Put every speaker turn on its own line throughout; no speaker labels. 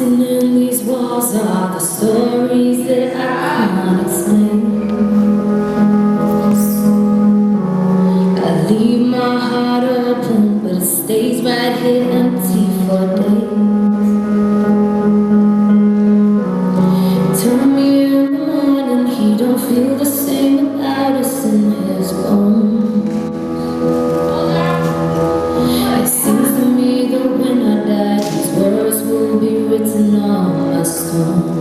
Written in these walls are the stories that I can't explain. I leave my heart open, but it stays right here empty for days. Tell me in the morning he don't feel the same without us in his bones. It seems to me that when I die, these words will be written on my stone.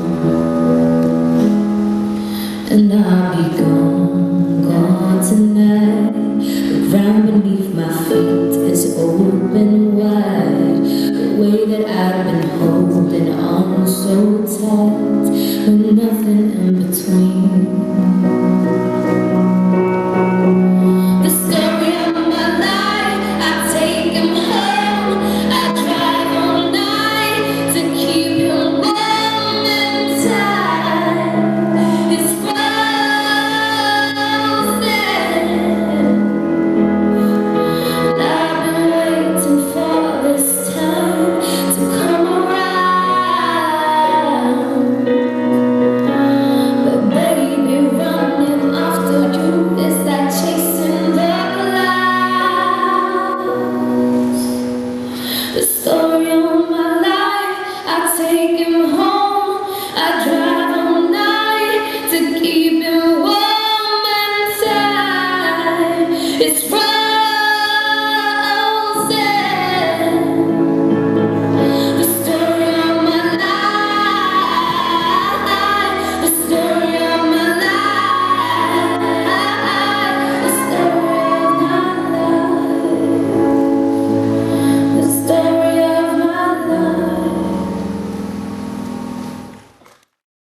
And I'll be gone, gone tonight. The ground beneath my feet is open wide. The way that I've been holding on so tight, with nothing in between. The story of my life, I take him home. I drive all night to keep him warm and tight. It's the story of my life, I take him home. I drive all night to keep him warm and tight. It's